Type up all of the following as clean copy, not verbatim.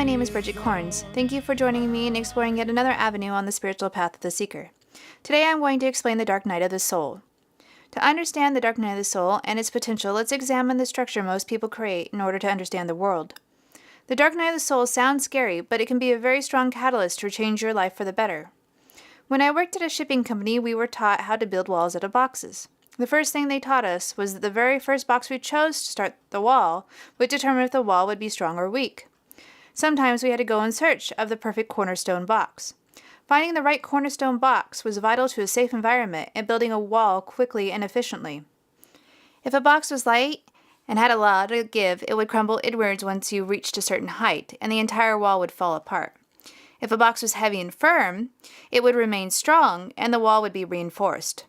my name is Bridget Corns. Thank you for joining me in exploring yet another avenue on the spiritual path of the seeker. Today I'm going to explain the dark night of the soul. To understand the dark night of the soul and its potential, let's examine the structure most people create in order to understand the world. The dark night of the soul sounds scary, but it can be a very strong catalyst to change your life for the better. When I worked at a shipping company, we were taught how to build walls out of boxes. The first thing they taught us was that the very first box we chose to start the wall would determine if the wall would be strong or weak. Sometimes we had to go in search of the perfect cornerstone box. Finding the right cornerstone box was vital to a safe environment and building a wall quickly and efficiently. If a box was light and had a lot to give, it would crumble inwards once you reached a certain height, and the entire wall would fall apart. If a box was heavy and firm, it would remain strong, and the wall would be reinforced.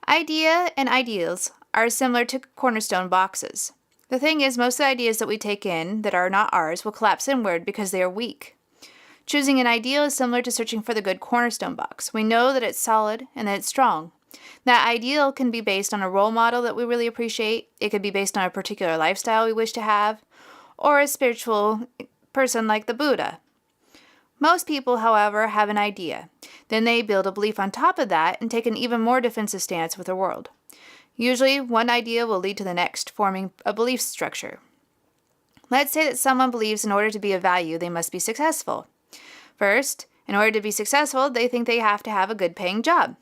Idea and ideals are similar to cornerstone boxes. The thing is, most of the ideas that we take in that are not ours will collapse inward because they are weak. Choosing an ideal is similar to searching for the good cornerstone box. We know that it's solid and that it's strong. That ideal can be based on a role model that we really appreciate. It could be based on a particular lifestyle we wish to have, or a spiritual person like the Buddha. Most people, however, have an idea. Then they build a belief on top of that and take an even more defensive stance with the world. Usually, one idea will lead to the next, forming a belief structure. Let's say that someone believes in order to be of value, they must be successful. First, in order to be successful, they think they have to have a good-paying job.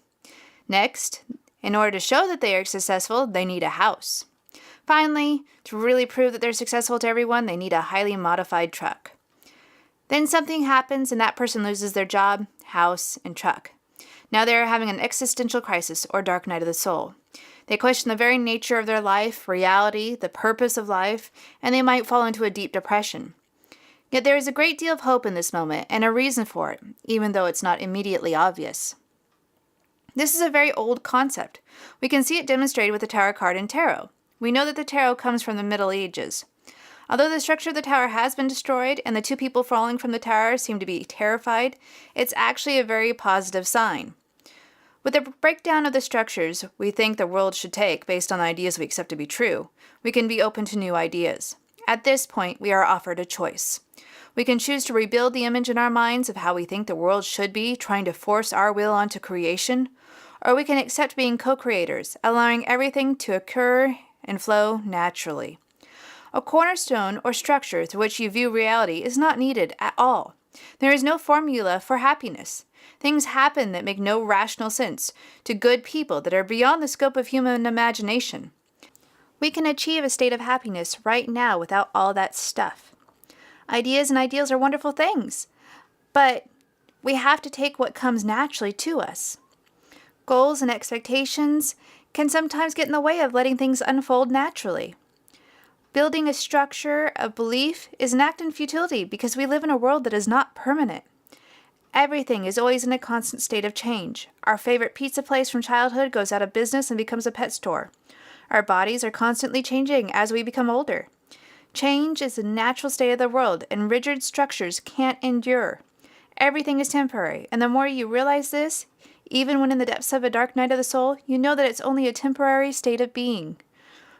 Next, in order to show that they are successful, they need a house. Finally, to really prove that they're successful to everyone, they need a highly modified truck. Then something happens and that person loses their job, house, and truck. Now they are having an existential crisis or dark night of the soul. They question the very nature of their life, reality, the purpose of life, and they might fall into a deep depression. Yet there is a great deal of hope in this moment and a reason for it, even though it's not immediately obvious. This is a very old concept. We can see it demonstrated with the Tower card in Tarot. We know that the Tarot comes from the Middle Ages. Although the structure of the tower has been destroyed and the two people falling from the tower seem to be terrified, it's actually a very positive sign. With the breakdown of the structures we think the world should take based on the ideas we accept to be true, we can be open to new ideas. At this point, we are offered a choice. We can choose to rebuild the image in our minds of how we think the world should be, trying to force our will onto creation, or we can accept being co-creators, allowing everything to occur and flow naturally. A cornerstone or structure through which you view reality is not needed at all. There is no formula for happiness. Things happen that make no rational sense to good people that are beyond the scope of human imagination. We can achieve a state of happiness right now without all that stuff. Ideas and ideals are wonderful things, but we have to take what comes naturally to us. Goals and expectations can sometimes get in the way of letting things unfold naturally. Building a structure of belief is an act in futility because we live in a world that is not permanent. Everything is always in a constant state of change. Our favorite pizza place from childhood goes out of business and becomes a pet store. Our bodies are constantly changing as we become older. Change is the natural state of the world, and rigid structures can't endure. Everything is temporary, and the more you realize this, even when in the depths of a dark night of the soul, you know that it's only a temporary state of being.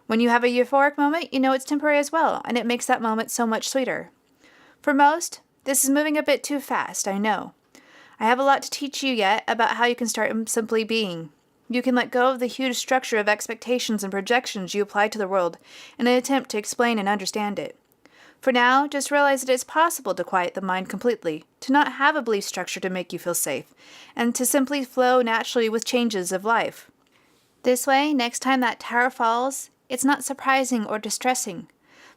When you have a euphoric moment, you know it's temporary as well, and it makes that moment so much sweeter. For most, this is moving a bit too fast, I know. I have a lot to teach you yet about how you can start simply being. You can let go of the huge structure of expectations and projections you apply to the world in an attempt to explain and understand it. For now, just realize that it's possible to quiet the mind completely, to not have a belief structure to make you feel safe, and to simply flow naturally with changes of life. This way, next time that tower falls, it's not surprising or distressing,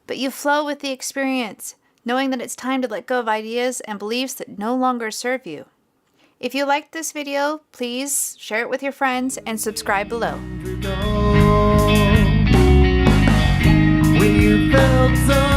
but you flow with the experience, knowing that it's time to let go of ideas and beliefs that no longer serve you. If you liked this video, please share it with your friends and subscribe below. When you felt so